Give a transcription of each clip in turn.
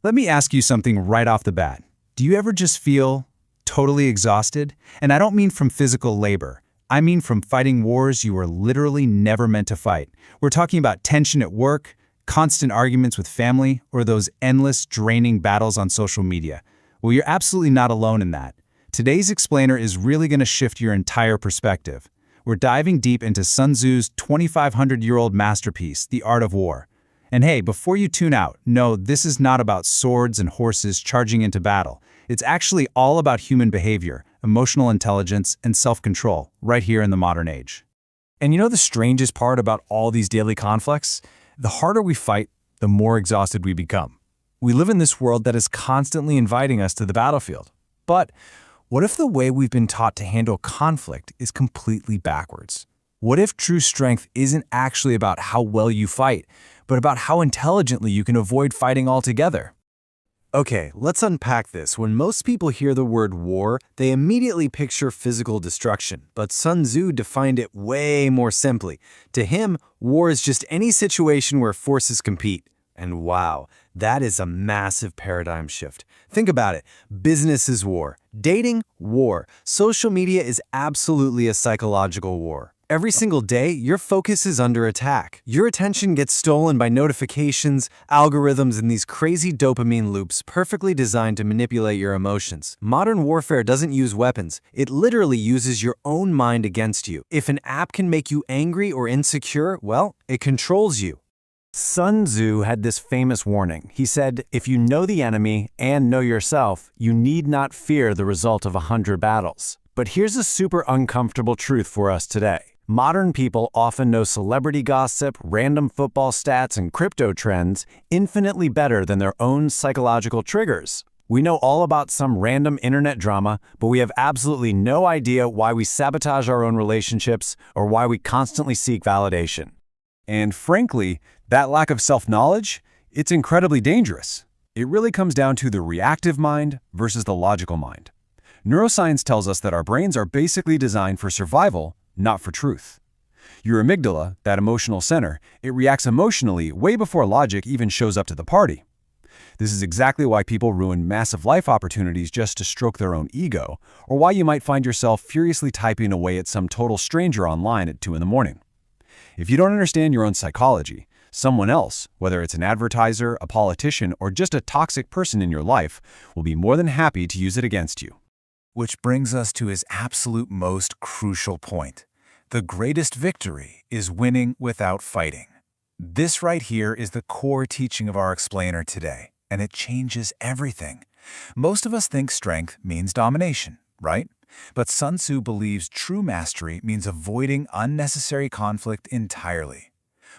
Let me ask you something right off the bat. Do you ever just feel totally exhausted? And I don't mean from physical labor. I mean from fighting wars you were literally never meant to fight. We're talking about tension at work, constant arguments with family, or those endless, draining battles on social media. Well, you're absolutely not alone in that. Today's explainer is really going to shift your entire perspective. We're diving deep into Sun Tzu's 2,500-year-old masterpiece, The Art of War. And hey, before you tune out, no, this is not about swords and horses charging into battle. It's actually all about human behavior, emotional intelligence, and self-control, right here in the modern age. And you know the strangest part about all these daily conflicts? The harder we fight, the more exhausted we become. We live in this world that is constantly inviting us to the battlefield. But what if the way we've been taught to handle conflict is completely backwards? What if true strength isn't actually about how well you fight, but about how intelligently you can avoid fighting altogether? Okay, let's unpack this. When most people hear the word war, they immediately picture physical destruction. But Sun Tzu defined it way more simply. To him, war is just any situation where forces compete. And wow, that is a massive paradigm shift. Think about it. Business is war. Dating, war. Social media is absolutely a psychological war. Every single day, your focus is under attack. Your attention gets stolen by notifications, algorithms, and these crazy dopamine loops perfectly designed to manipulate your emotions. Modern warfare doesn't use weapons. It literally uses your own mind against you. If an app can make you angry or insecure, well, it controls you. Sun Tzu had this famous warning. He said, if you know the enemy and know yourself, you need not fear the result of 100 battles. But here's a super uncomfortable truth for us today. Modern people often know celebrity gossip, random football stats, and crypto trends infinitely better than their own psychological triggers. We know all about some random internet drama, but we have absolutely no idea why we sabotage our own relationships or why we constantly seek validation. And frankly, that lack of self-knowledge, it's incredibly dangerous. It really comes down to the reactive mind versus the logical mind. Neuroscience tells us that our brains are basically designed for survival, not for truth. Your amygdala, that emotional center, it reacts emotionally way before logic even shows up to the party. This is exactly why people ruin massive life opportunities just to stroke their own ego, or why you might find yourself furiously typing away at some total stranger online at 2 in the morning. If you don't understand your own psychology, someone else, whether it's an advertiser, a politician, or just a toxic person in your life, will be more than happy to use it against you. Which brings us to his absolute most crucial point. The greatest victory is winning without fighting. This right here is the core teaching of our explainer today, and it changes everything. Most of us think strength means domination, right? But Sun Tzu believes true mastery means avoiding unnecessary conflict entirely.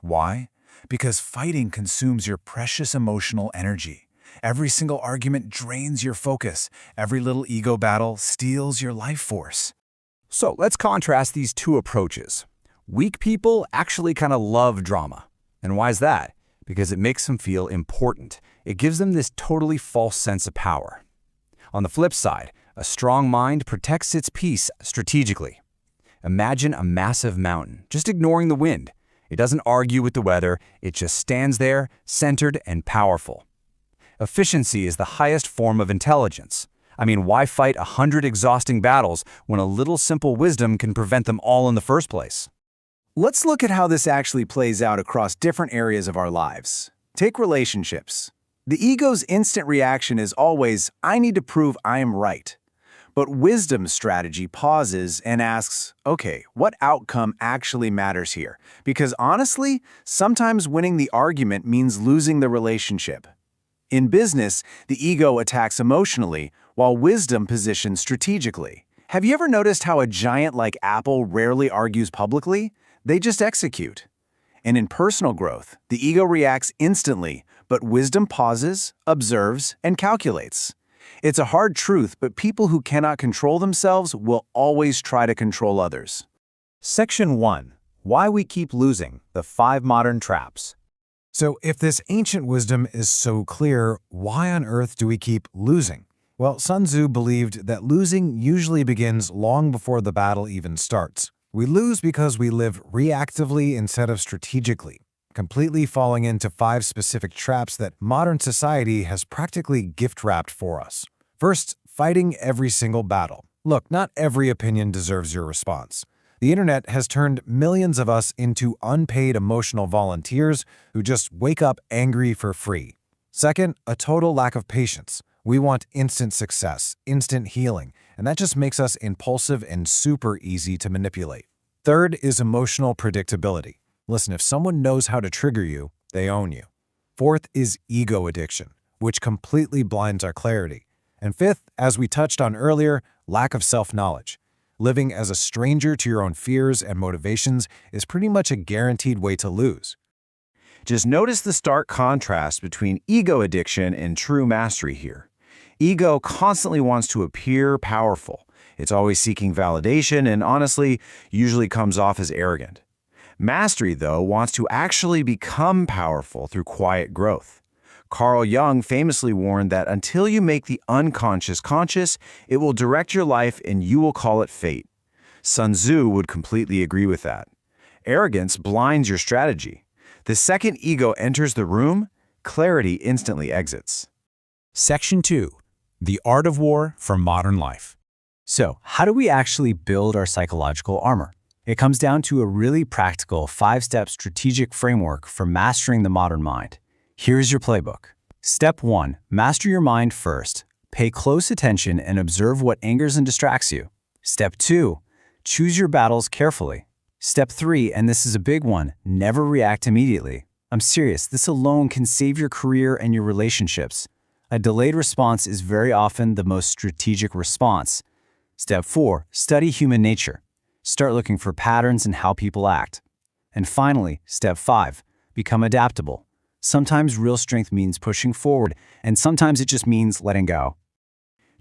Why? Because fighting consumes your precious emotional energy. Every single argument drains your focus. Every little ego battle steals your life force. So let's contrast these two approaches. Weak people actually kind of love drama. And why is that? Because it makes them feel important. It gives them this totally false sense of power. On the flip side, a strong mind protects its peace strategically. Imagine a massive mountain, just ignoring the wind. It doesn't argue with the weather, it just stands there, centered and powerful. Efficiency is the highest form of intelligence. I mean, why fight 100 exhausting battles when a little simple wisdom can prevent them all in the first place? Let's look at how this actually plays out across different areas of our lives. Take relationships. The ego's instant reaction is always, I need to prove I am right. But wisdom's strategy pauses and asks, okay, what outcome actually matters here? Because honestly, sometimes winning the argument means losing the relationship. In business, the ego attacks emotionally, while wisdom positions strategically. Have you ever noticed how a giant like Apple rarely argues publicly? They just execute. And in personal growth, the ego reacts instantly, but wisdom pauses, observes, and calculates. It's a hard truth, but people who cannot control themselves will always try to control others. Section 1. Why we keep losing. The 5 modern traps. So if this ancient wisdom is so clear, why on earth do we keep losing? Well, Sun Tzu believed that losing usually begins long before the battle even starts. We lose because we live reactively instead of strategically. completely falling into 5 specific traps that modern society has practically gift-wrapped for us. First, fighting every single battle. Look, not every opinion deserves your response. The internet has turned millions of us into unpaid emotional volunteers who just wake up angry for free. Second, a total lack of patience. We want instant success, instant healing, and that just makes us impulsive and super easy to manipulate. Third is emotional predictability. Listen, if someone knows how to trigger you, they own you. Fourth is ego addiction, which completely blinds our clarity. And fifth, as we touched on earlier, lack of self-knowledge. Living as a stranger to your own fears and motivations is pretty much a guaranteed way to lose. Just notice the stark contrast between ego addiction and true mastery here. Ego constantly wants to appear powerful. It's always seeking validation and honestly, usually comes off as arrogant. Mastery, though, wants to actually become powerful through quiet growth. Carl Jung famously warned that until you make the unconscious conscious, it will direct your life and you will call it fate. Sun Tzu would completely agree with that. Arrogance blinds your strategy. The second ego enters the room, clarity instantly exits. Section 2. The Art of War for Modern Life. So, how do we actually build our psychological armor? It comes down to a really practical 5-step strategic framework for mastering the modern mind. Here's your playbook. Step 1. Master your mind first. Pay close attention and observe what angers and distracts you. Step 2. Choose your battles carefully. Step 3, and this is a big one, never react immediately. I'm serious, this alone can save your career and your relationships. A delayed response is very often the most strategic response. Step 4. Study human nature. Start looking for patterns in how people act. And finally, Step 5. Become adaptable. Sometimes real strength means pushing forward, and sometimes it just means letting go.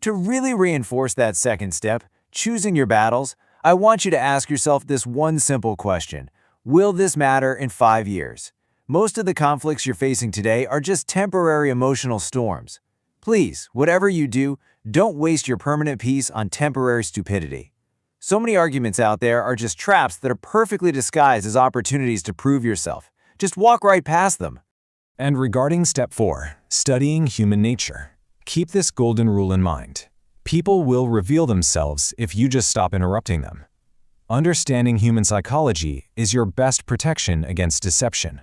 To really reinforce that second step, choosing your battles, I want you to ask yourself this one simple question. Will this matter in 5 years? Most of the conflicts you're facing today are just temporary emotional storms. Please, whatever you do, don't waste your permanent peace on temporary stupidity. So many arguments out there are just traps that are perfectly disguised as opportunities to prove yourself. Just walk right past them. And regarding Step 4, studying human nature, keep this golden rule in mind. People will reveal themselves if you just stop interrupting them. Understanding human psychology is your best protection against deception.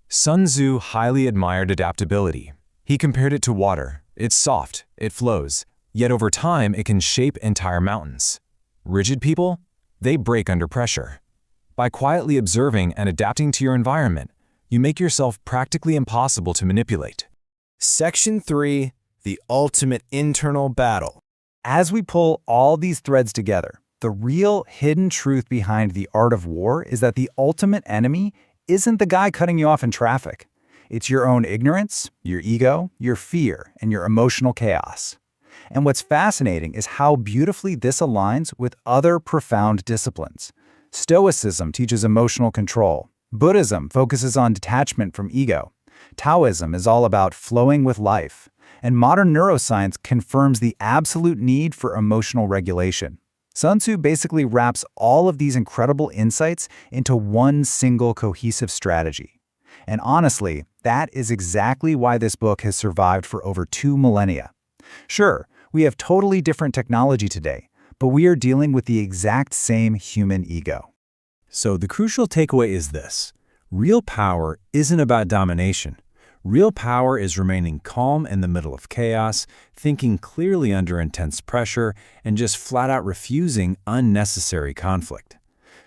Sun Tzu highly admired adaptability. He compared it to water. It's soft, it flows, yet over time it can shape entire mountains. Rigid people? They break under pressure. By quietly observing and adapting to your environment, you make yourself practically impossible to manipulate. Section 3. The ultimate internal battle. As we pull all these threads together, the real hidden truth behind the art of war is that the ultimate enemy isn't the guy cutting you off in traffic. It's your own ignorance, your ego, your fear, and your emotional chaos. And what's fascinating is how beautifully this aligns with other profound disciplines. Stoicism teaches emotional control. Buddhism focuses on detachment from ego. Taoism is all about flowing with life. And modern neuroscience confirms the absolute need for emotional regulation. Sun Tzu basically wraps all of these incredible insights into one single cohesive strategy. And honestly, that is exactly why this book has survived for over 2 millennia. Sure, we have totally different technology today, but we are dealing with the exact same human ego. So the crucial takeaway is this. Real power isn't about domination. Real power is remaining calm in the middle of chaos, thinking clearly under intense pressure, and just flat out refusing unnecessary conflict.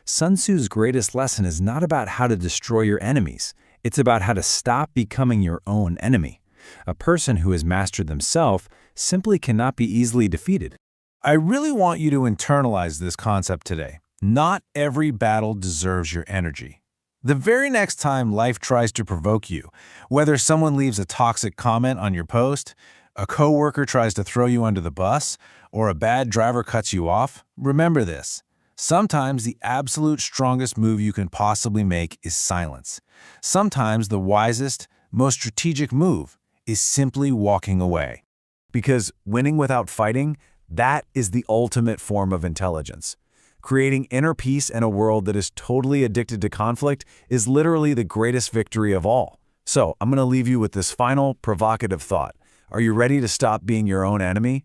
Sun Tzu's greatest lesson is not about how to destroy your enemies. It's about how to stop becoming your own enemy. A person who has mastered themselves simply cannot be easily defeated. I really want you to internalize this concept today. Not every battle deserves your energy. The very next time life tries to provoke you, whether someone leaves a toxic comment on your post, a coworker tries to throw you under the bus, or a bad driver cuts you off, remember this. Sometimes the absolute strongest move you can possibly make is silence. Sometimes the wisest, most strategic move is simply walking away. Because winning without fighting, that is the ultimate form of intelligence. Creating inner peace in a world that is totally addicted to conflict is literally the greatest victory of all. So, I'm going to leave you with this final, provocative thought. Are you ready to stop being your own enemy?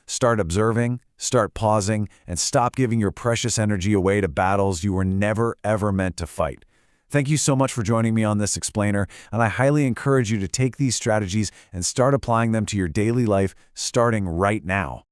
Start observing, start pausing, and stop giving your precious energy away to battles you were never, ever meant to fight. Thank you so much for joining me on this explainer, and I highly encourage you to take these strategies and start applying them to your daily life starting right now.